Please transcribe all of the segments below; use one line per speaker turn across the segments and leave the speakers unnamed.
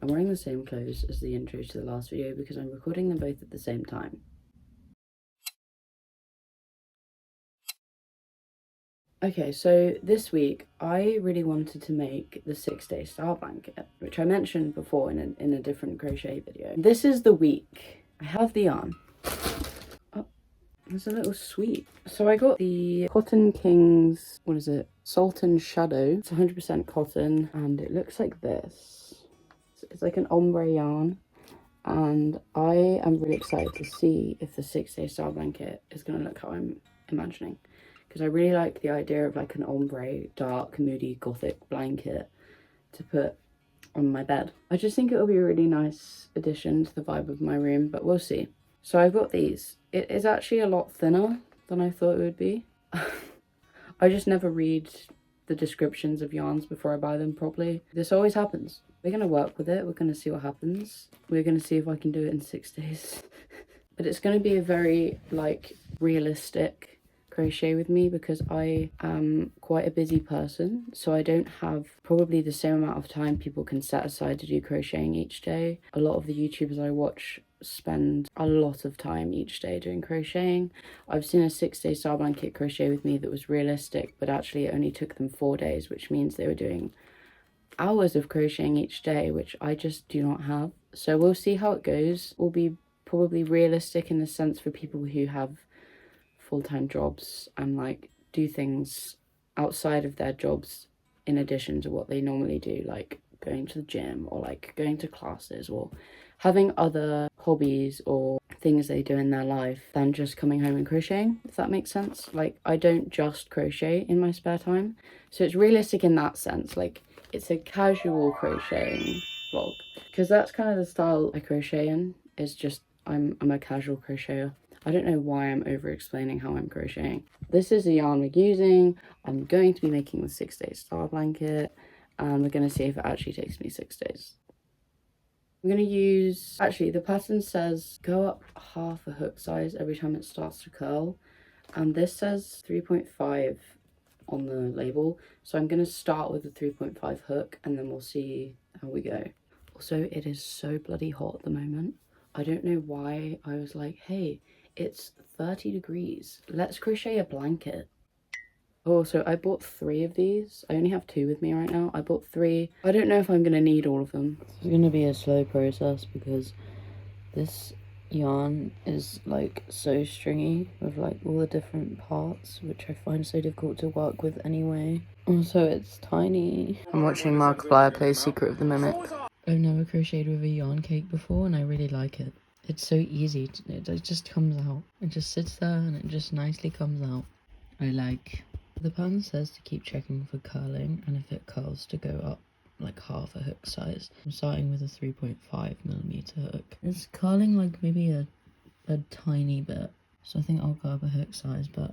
I'm wearing the same clothes as the intro to the last video because I'm recording them both at the same time. Okay, so this week I really wanted to make the 6-day style blanket, which I mentioned before in a different crochet video. This is the week. I have the yarn. Oh, there's a little sweet. So I got the Cotton Kings, what is it? Sultan Shadow. It's 100% cotton and it looks like this. It's like an ombre yarn. And I am really excited to see if the 6-day style blanket is going to look how I'm imagining. Because I really like the idea of like an ombre, dark, moody, gothic blanket to put on my bed. I just think it'll be a really nice addition to the vibe of my room, but we'll see. So I've got these. It is actually a lot thinner than I thought it would be. I just never read the descriptions of yarns before I buy them properly. This always happens. We're going to work with it. We're going to see what happens. We're going to see if I can do it in 6 days. But it's going to be a very like realistic crochet with me because I am quite a busy person, so I don't have probably the same amount of time people can set aside to do crocheting each day. A lot of the YouTubers I watch spend a lot of time each day doing crocheting. I've seen a 6-day style blanket crochet with me that was realistic, but actually it only took them 4 days, which means they were doing hours of crocheting each day, which I just do not have. So we'll see how it goes. Will be probably realistic in the sense for people who have full-time jobs and like do things outside of their jobs in addition to what they normally do, like going to the gym or like going to classes or having other hobbies or things they do in their life than just coming home and crocheting, if that makes sense. Like I don't just crochet in my spare time, so it's realistic in that sense. Like it's a casual crocheting vlog because that's kind of the style I crochet in, is just I'm a casual crocheter. I don't know why I'm over explaining how I'm crocheting. This is the yarn we're using. I'm going to be making the 6-day style blanket and we're going to see if it actually takes me 6 days. I'm going to use, actually the pattern says go up half a hook size every time it starts to curl, and this says 3.5 on the label, so I'm going to start with the 3.5 hook and then we'll see how we go. Also, it is so bloody hot at the moment. I don't know why I was like, hey, it's 30 degrees, let's crochet a blanket. Oh, so I bought 3 of these. I only have 2 with me right now. I bought 3. I don't know if I'm going to need all of them. It's going to be a slow process because this yarn is like so stringy with like all the different parts, which I find so difficult to work with anyway. Also, it's tiny. I'm watching Markiplier play Secret of the Mimic. I've never crocheted with a yarn cake before and I really like it. It's so easy. It just comes out. It just sits there and it just nicely comes out. I like. The pattern says to keep checking for curling, and if it curls to go up like half a hook size. I'm starting with a 3.5mm hook. It's curling like maybe a tiny bit, so I think I'll go up a hook size, but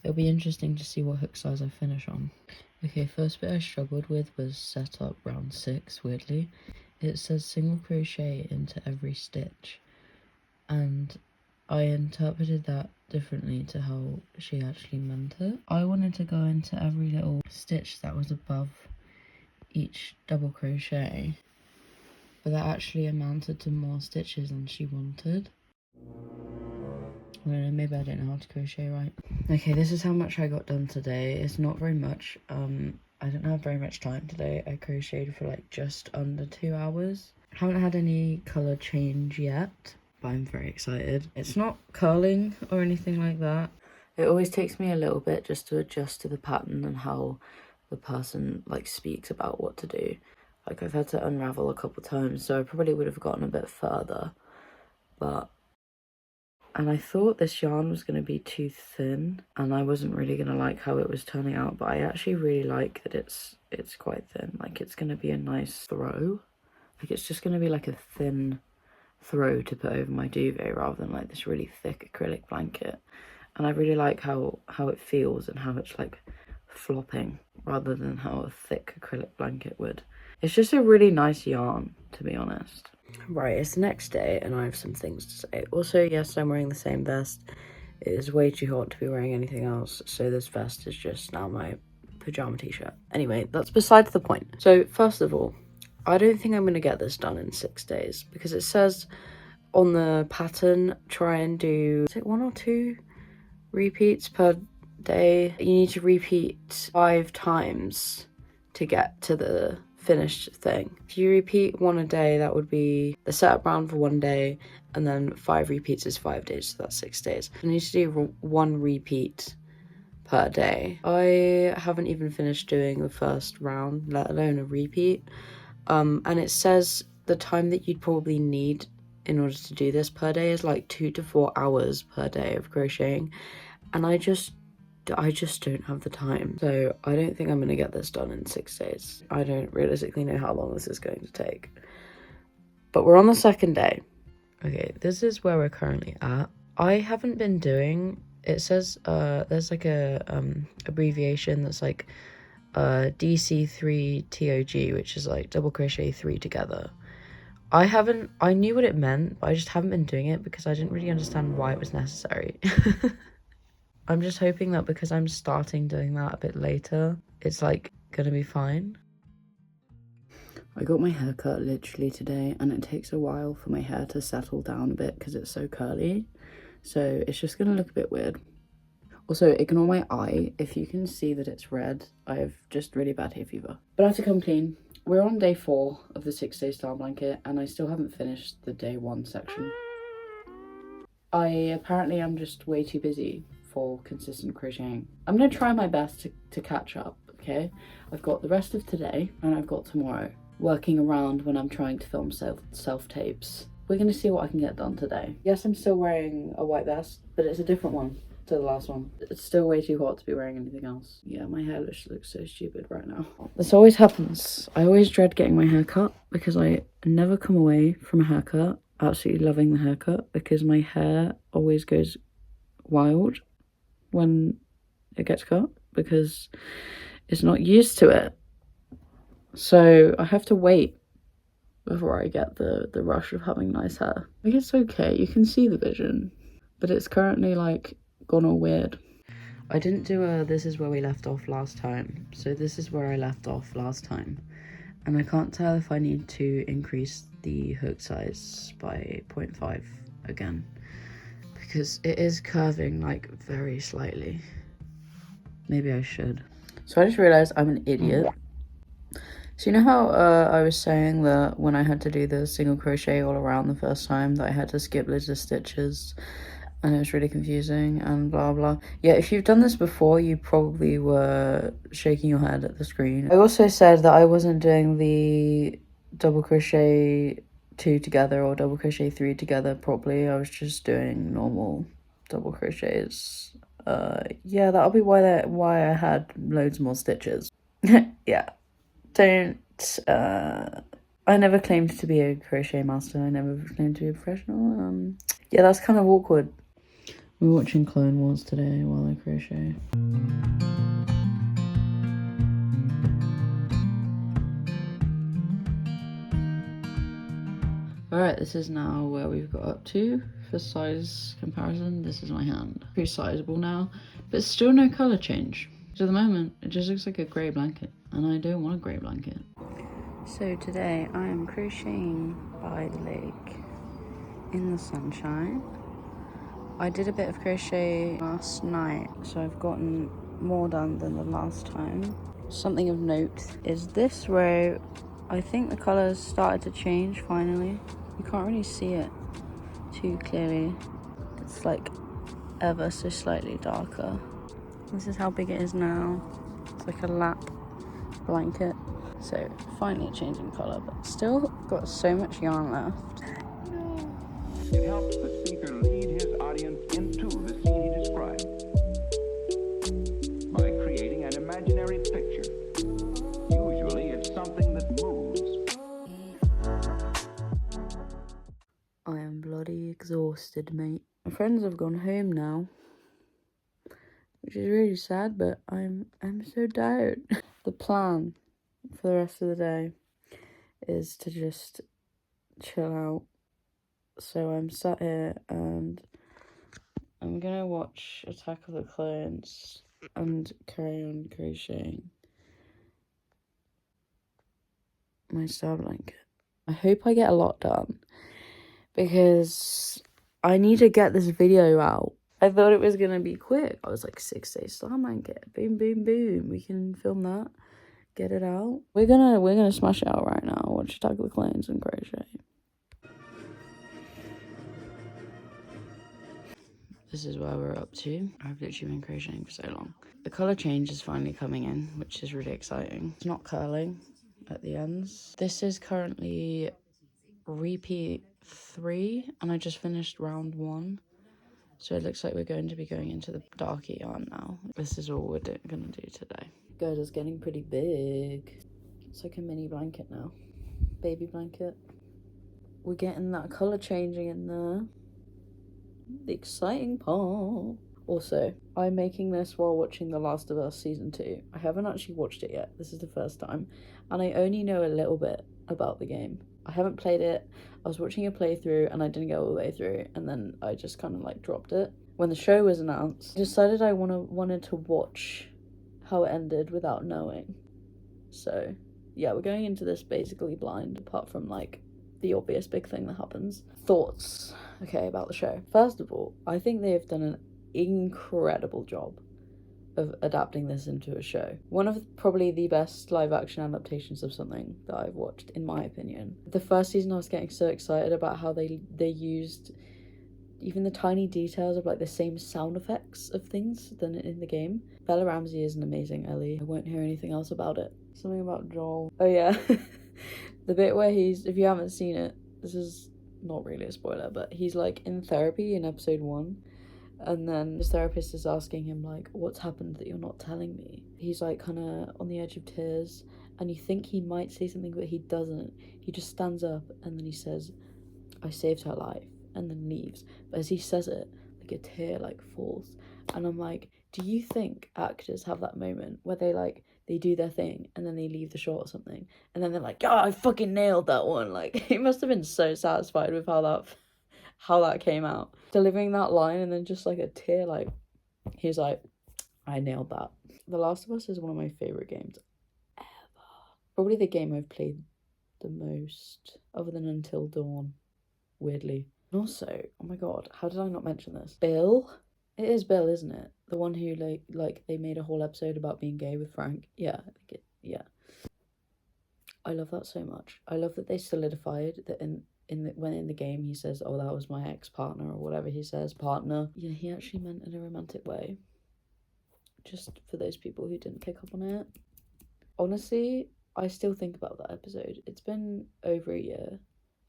it'll be interesting to see what hook size I finish on. Okay, first bit I struggled with was set up round 6, weirdly. It says single crochet into every stitch, and I interpreted that differently to how she actually meant it. I wanted to go into every little stitch that was above each double crochet, but that actually amounted to more stitches than she wanted. I don't know, maybe I don't know how to crochet right. Okay, this is how much I got done today. It's not very much. I didn't have very much time today. I crocheted for like just under 2 hours. I haven't had any colour change yet, but I'm very excited. It's not curling or anything like that. It always takes me a little bit just to adjust to the pattern and how the person like speaks about what to do. Like I've had to unravel a couple times, so I probably would have gotten a bit further, but and I thought this yarn was going to be too thin and I wasn't really going to like how it was turning out, but I actually really like that it's quite thin. Like it's going to be a nice throw. Like it's just going to be like a thin throw to put over my duvet rather than like this really thick acrylic blanket. And I really like how it feels and how it's like flopping rather than how a thick acrylic blanket would. It's just a really nice yarn, to be honest. Right, it's the next day and I have some things to say. Also, yes, I'm wearing the same vest. It is way too hot to be wearing anything else, so this vest is just now my pajama t-shirt. Anyway, that's beside the point. So first of all, I don't think I'm going to get this done in 6 days because it says on the pattern try and do, is it 1 or 2 repeats per day? You need to repeat 5 times to get to the finished thing. If you repeat 1 a day, that would be the setup round for 1 day, and then 5 repeats is 5 days, so that's 6 days. You need to do 1 repeat per day. I haven't even finished doing the first round, let alone a repeat. And it says the time that you'd probably need in order to do this per day is like 2 to 4 hours per day of crocheting, and I just don't have the time. So I don't think I'm gonna get this done in 6 days. I don't realistically know how long this is going to take, but we're on the second day. Okay, this is where we're currently at. I haven't been doing, it says there's like a abbreviation that's like DC3 TOG, which is like double crochet 3 together. I knew what it meant, but I just haven't been doing it because I didn't really understand why it was necessary. I'm just hoping that because I'm starting doing that a bit later, it's like gonna be fine. I got my hair cut literally today, and it takes a while for my hair to settle down a bit because it's so curly. So it's just gonna look a bit weird. Also, ignore my eye. If you can see that it's red, I have just really bad hay fever. But I have to come clean. We're on day 4 of the 6-day style blanket, and I still haven't finished the day 1 section. I apparently am just way too busy for consistent crocheting. I'm gonna try my best to catch up, okay? I've got the rest of today, and I've got tomorrow, working around when I'm trying to film self-tapes. We're gonna see what I can get done today. Yes, I'm still wearing a white vest, but it's a different one to the last one. It's still way too hot to be wearing anything else. Yeah, my hair looks so stupid right now. This always happens. I always dread getting my hair cut because I never come away from a haircut absolutely loving the haircut, because my hair always goes wild when it gets cut because it's not used to it. So I have to wait before I get the rush of having nice hair. I guess it's okay, you can see the vision, but it's currently like gone all weird. I didn't do a this is where we left off last time, so this is where I left off last time, and I can't tell if I need to increase the hook size by 0.5 again, because it is curving like very slightly. Maybe I should. So I just realized I'm an idiot. So you know how I was saying that when I had to do the single crochet all around the first time that I had to skip loads of stitches and it was really confusing and blah blah. Yeah, if you've done this before, you probably were shaking your head at the screen. I also said that I wasn't doing the double crochet 2 together or double crochet 3 together properly. I was just doing normal double crochets. Yeah, that'll be why I had loads more stitches. Yeah, don't I never claimed to be a crochet master. I never claimed to be a professional. Yeah, that's kind of awkward. We're watching Clone Wars today while I crochet. Alright, this is now where we've got up to for size comparison. This is my hand. Pretty sizable now, but still no colour change. So at the moment, it just looks like a grey blanket, and I don't want a grey blanket. So today I am crocheting by the lake in the sunshine. I did a bit of crochet last night, so I've gotten more done than the last time. Something of note is this row. I think the colours started to change finally. You can't really see it too clearly. It's like ever so slightly darker. This is how big it is now. It's like a lap blanket. So finally changing colour, but still got so much yarn left.
It helps the speaker lead his audience into the scene he describes by creating an imaginary picture. Usually it's something that moves.
I am bloody exhausted, mate. My friends have gone home now, which is really sad, but I'm so tired. The plan for the rest of the day is to just chill out. So I'm sat here and I'm gonna watch Attack of the Clones and carry on crocheting. my star blanket. I hope I get a lot done because I need to get this video out. I thought it was gonna be quick. I was like, 6-day star blanket, boom, boom, boom. We can film that, get it out. We're gonna smash it out right now. Watch Attack of the Clones and crochet. This is where we're up to. I've literally been crocheting for so long. The colour change is finally coming in, which is really exciting. It's not curling at the ends. This is currently repeat 3, and I just finished round 1. So it looks like we're going to be going into the darky yarn now. This is all we're gonna do today. Guys, it's getting pretty big. It's like a mini blanket now. Baby blanket. We're getting that colour changing in there. The exciting part. Also, I'm making this while watching The Last of Us Season 2. I haven't actually watched it yet. This is the first time. And I only know a little bit about the game. I haven't played it. I was watching a playthrough and I didn't go all the way through. And then I just kind of like dropped it. When the show was announced, I decided I wanted to watch how it ended without knowing. So, yeah, we're going into this basically blind, apart from like the obvious big thing that happens. Thoughts, okay, about the show. First of all, I think they've done an incredible job of adapting this into a show. One of probably the best live action adaptations of something that I've watched, in my opinion. The first season I was getting so excited about how they used even the tiny details of like the same sound effects of things than in the game. Bella Ramsey is an amazing Ellie. I won't hear anything else about it. Something about Joel. Oh yeah. The bit where he's, if you haven't seen it, this is not really a spoiler, but he's like in therapy in episode 1, and then his therapist is asking him like, what's happened that you're not telling me? He's like kind of on the edge of tears, and you think he might say something, but he doesn't. He just stands up and then he says, I saved her life, and then leaves. But as he says it, like a tear like falls, and I'm like, do you think actors have that moment where they do their thing and then they leave the shot or something, and then they're like, oh, I fucking nailed that one? Like, he must have been so satisfied with how that came out, delivering that line, and then just like a tear, like he's like, I nailed that. The Last of Us is one of my favorite games ever. Probably the game I've played the most, other than Until Dawn, weirdly. And also, oh my god, how did I not mention this? Bill? It is Bill, isn't it? The one who like they made a whole episode about being gay with Frank. Yeah, yeah. I love that so much. I love that they solidified that when in the game he says, oh, that was my ex-partner, or whatever he says, partner. Yeah, he actually meant in a romantic way. Just for those people who didn't pick up on it. Honestly, I still think about that episode. It's been over a year.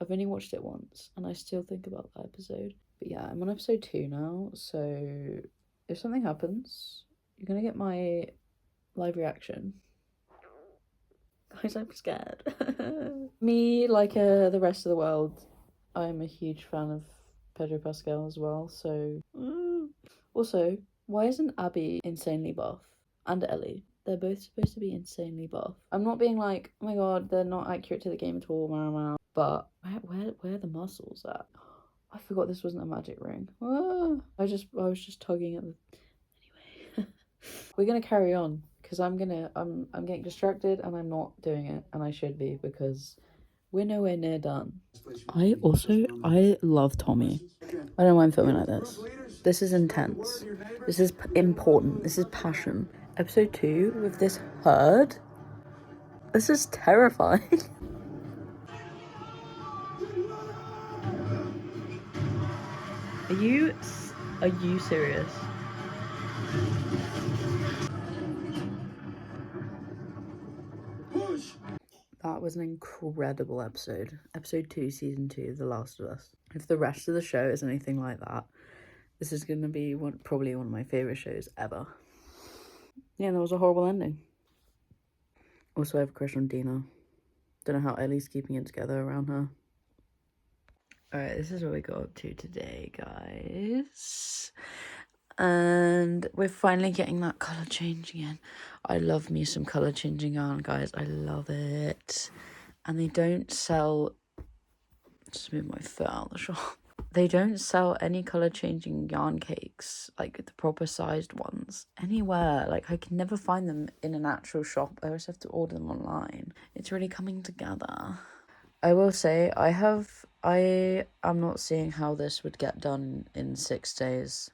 I've only watched it once, and I still think about that episode. But yeah, I'm on episode 2 now, so if something happens, you're gonna get my live reaction. Guys, I'm scared. Me, like the rest of the world, I'm a huge fan of Pedro Pascal as well, so... Also, why isn't Abby insanely buff? And Ellie? They're both supposed to be insanely buff. I'm not being like, oh my god, they're not accurate to the game at all, but where are the muscles at? I forgot this wasn't a magic ring. Ah, I was just tugging at the... Anyway. We're gonna carry on, because I'm getting distracted and I'm not doing it, and I should be, because we're nowhere near done. I love Tommy. I don't know why I'm filming like this. This is intense. This is important. This is passion. Episode 2 with this herd. This is terrifying. Are you serious? That was an incredible episode. Episode 2, season 2 of The Last of Us. If the rest of the show is anything like that, this is going to be probably one of my favourite shows ever. Yeah, that was a horrible ending. Also, I have a crush on Dina. Don't know how Ellie's keeping it together around her. Alright, this is what we got up to today, guys. And we're finally getting that colour change again. I love me some colour changing yarn, guys. I love it. And they don't sell... Just move my foot out of the shop. They don't sell any color changing yarn cakes, like the proper sized ones, anywhere. Like, I can never find them in an actual shop. I always have to order them online. It's really coming together. I will say, I am not seeing how this would get done in 6 days.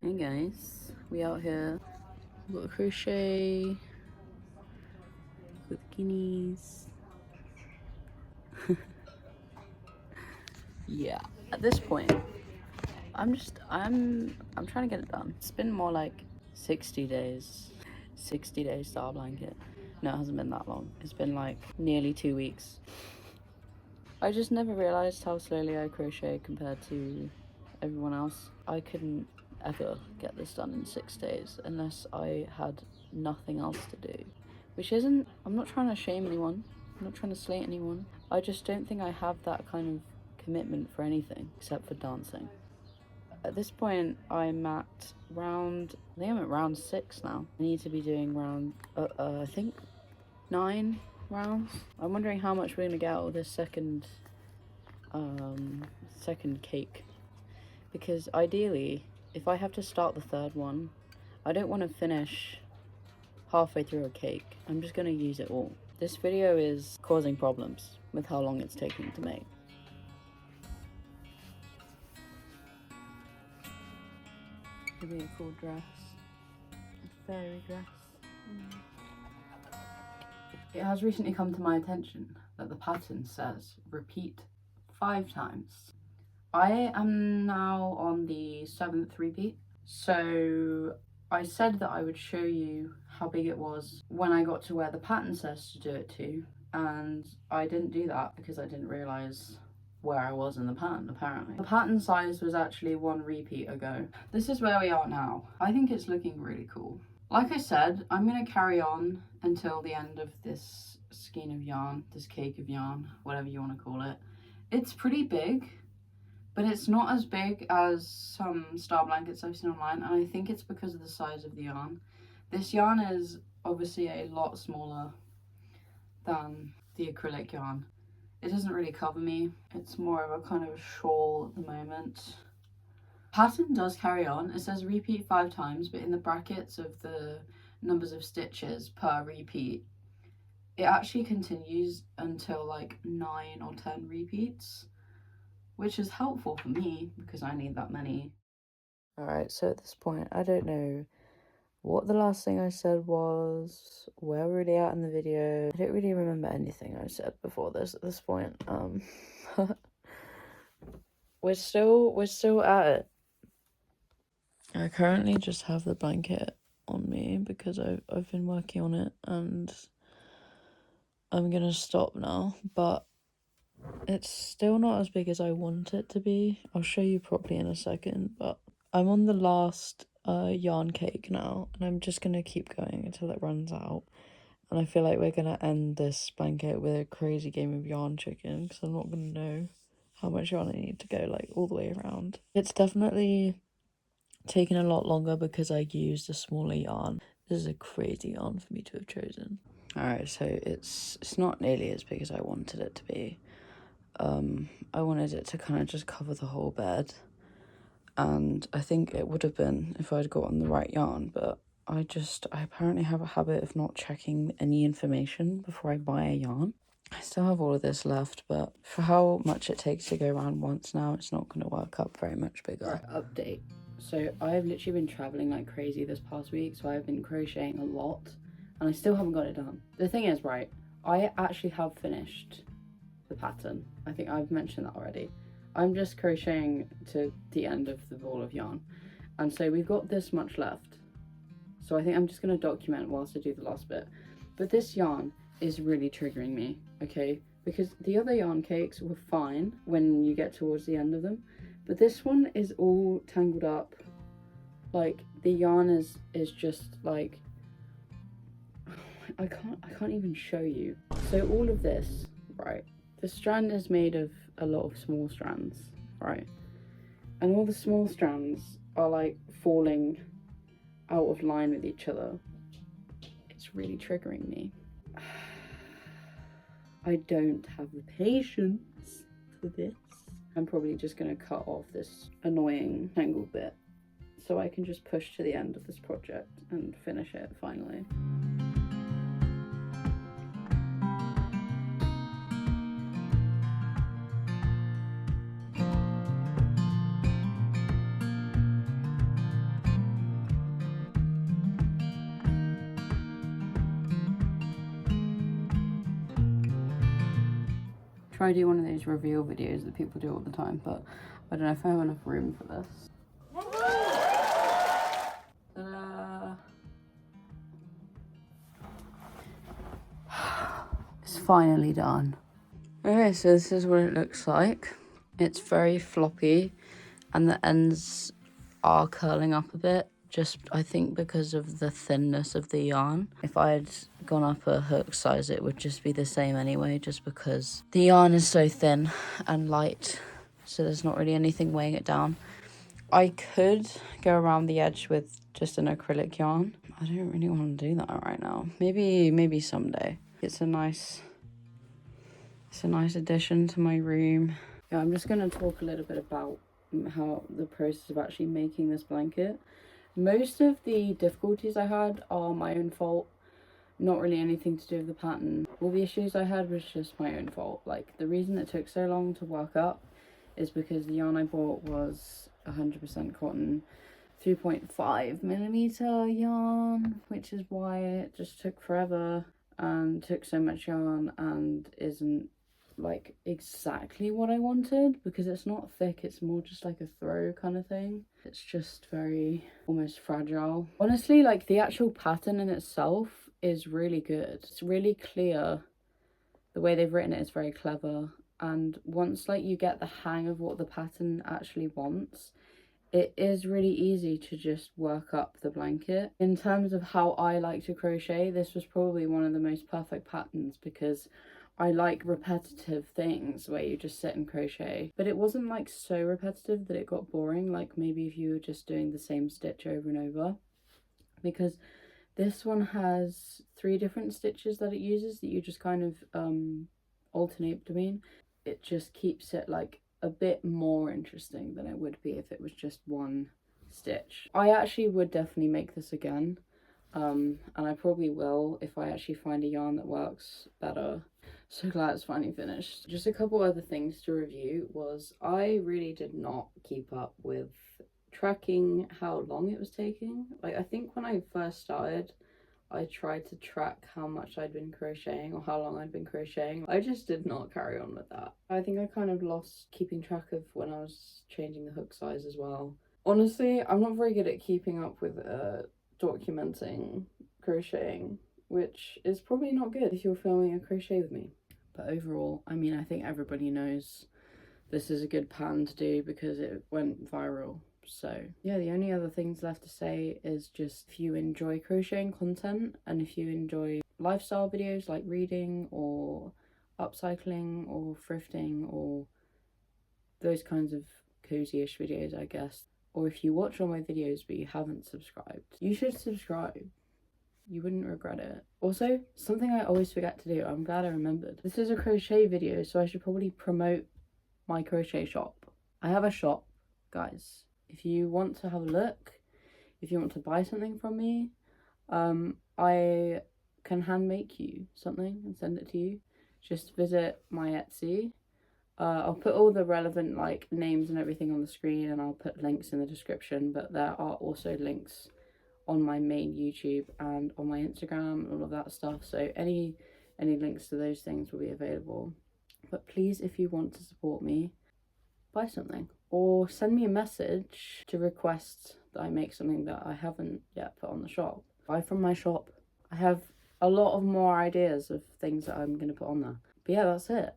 Hey guys, we out here. We've got a crochet with guineas. Yeah, at this point, I'm trying to get it done. It's been more like 60 days. 60 days star blanket. No, it hasn't been that long. It's been like nearly 2 weeks. I just never realized how slowly I crochet compared to everyone else. I couldn't ever get this done in 6 days unless I had nothing else to do. Which isn't, I'm not trying to shame anyone. I'm not trying to slate anyone. I just don't think I have that kind of commitment for anything except for dancing. At this point, I'm at round, I think I'm at round 6 now. I need to be doing round, I think 9 rounds. I'm wondering how much we're gonna get out of this second cake. Because ideally, if I have to start the third one, I don't want to finish halfway through a cake. I'm just gonna use it all. This video is causing problems with how long it's taking to make. It'll be a cool dress. A fairy dress. It has recently come to my attention that the pattern says repeat 5 times. I am now on the 7th repeat, so I said that I would show you how big it was when I got to where the pattern says to do it to, and I didn't do that because I didn't realise where I was in the pattern, apparently. The pattern size was actually 1 repeat ago. This is where we are now. I think it's looking really cool. Like I said, I'm going to carry on until the end of this skein of yarn, this cake of yarn, whatever you want to call it. It's pretty big, but it's not as big as some star blankets I've seen online, and I think it's because of the size of the yarn. This yarn is obviously a lot smaller than the acrylic yarn. It doesn't really cover me. It's more of a kind of shawl at the moment. Pattern does carry on. It says repeat 5 times, but in the brackets of the numbers of stitches per repeat, it actually continues until like 9 or 10 repeats, which is helpful for me because I need that many. Alright, so at this point, I don't know what the last thing I said was, where we're really at in the video. I don't really remember anything I said before this at this point. We're still at it. I currently just have the blanket on me because I've been working on it, and I'm gonna stop now, but it's still not as big as I want it to be. I'll show you properly in a second, but I'm on the last yarn cake now, and I'm just gonna keep going until it runs out. And I feel like we're gonna end this blanket with a crazy game of yarn chicken because I'm not gonna know how much yarn I need to go like all the way around. It's definitely taken a lot longer because I used a smaller yarn. This is a crazy yarn for me to have chosen. Alright, so it's not nearly as big as I wanted it to be. I wanted it to kind of just cover the whole bed, and I think it would have been if I'd gotten the right yarn, but I apparently have a habit of not checking any information before I buy a yarn. I still have all of this left, but for how much it takes to go around once now, it's not going to work up very much bigger. Right, update. So I've literally been traveling like crazy this past week, so I've been crocheting a lot, and I still haven't got it done. The thing is, right, I actually have finished the pattern. I think I've mentioned that already. I'm just crocheting to the end of the ball of yarn, and so we've got this much left. So I think I'm just going to document whilst I do the last bit. But this yarn is really triggering me, okay? Because the other yarn cakes were fine when you get towards the end of them, but this one is all tangled up. Like, the yarn is just like, I can't even show you. So all of this, right, the strand is made of a lot of small strands, right? And all the small strands are like falling out of line with each other. It's really triggering me. I don't have the patience for this. I'm probably just gonna cut off this annoying tangle bit so I can just push to the end of this project and finish it finally. Try to do one of those reveal videos that people do all the time, but I don't know if I have enough room for this. It's finally done. Okay, so this is what it looks like. It's very floppy and the ends are curling up a bit, just I think because of the thinness of the yarn. If I had gone up a hook size, it would just be the same anyway, just because the yarn is so thin and light, so there's not really anything weighing it down. I could go around the edge with just an acrylic yarn. I don't really want to do that right now. Maybe someday. It's a nice addition to my room. Yeah, I'm just gonna talk a little bit about how the process of actually making this blanket. Most of the difficulties I had are my own fault, not really anything to do with the pattern. All the issues I had was just my own fault. Like, the reason it took so long to work up is because the yarn I bought was 100% cotton, 3.5mm yarn, which is why it just took forever and took so much yarn and isn't like exactly what I wanted, because it's not thick, it's more just like a throw kind of thing. It's just very almost fragile. Honestly, like, the actual pattern in itself is really good. It's really clear. The way they've written it is very clever, and once like you get the hang of what the pattern actually wants, it is really easy to just work up the blanket. In terms of how I like to crochet, this was probably one of the most perfect patterns, because I like repetitive things where you just sit and crochet, but it wasn't like so repetitive that it got boring, like maybe if you were just doing the same stitch over and over, because this one has 3 different stitches that it uses that you just kind of alternate between. It just keeps it like a bit more interesting than it would be if it was just one stitch. I actually would definitely make this again, and I probably will if I actually find a yarn that works better. So glad it's finally finished. Just a couple other things to review was I really did not keep up with tracking how long it was taking. Like, I think when I first started, I tried to track how much I'd been crocheting or how long I'd been crocheting. I just did not carry on with that. I think I kind of lost keeping track of when I was changing the hook size as well. Honestly, I'm not very good at keeping up with documenting crocheting, which is probably not good if you're filming a crochet with me. But overall, I mean, I think everybody knows this is a good pattern to do because it went viral. So yeah, the only other things left to say is just, if you enjoy crocheting content and if you enjoy lifestyle videos like reading or upcycling or thrifting or those kinds of cozy-ish videos, I guess, or if you watch all my videos but you haven't subscribed, you should subscribe. You wouldn't regret it. Also, something I always forget to do, I'm glad I remembered. This is a crochet video, so I should probably promote my crochet shop. I have a shop, guys. If you want to have a look, if you want to buy something from me, I can hand make you something and send it to you. Just visit my Etsy. I'll put all the relevant like names and everything on the screen, and I'll put links in the description, but there are also links on my main YouTube and on my Instagram and all of that stuff, so any links to those things will be available. But please, if you want to support me, buy something or send me a message to request that I make something that I haven't yet put on the shop. Buy from my shop. I have a lot of more ideas of things that I'm going to put on there. But yeah, that's it.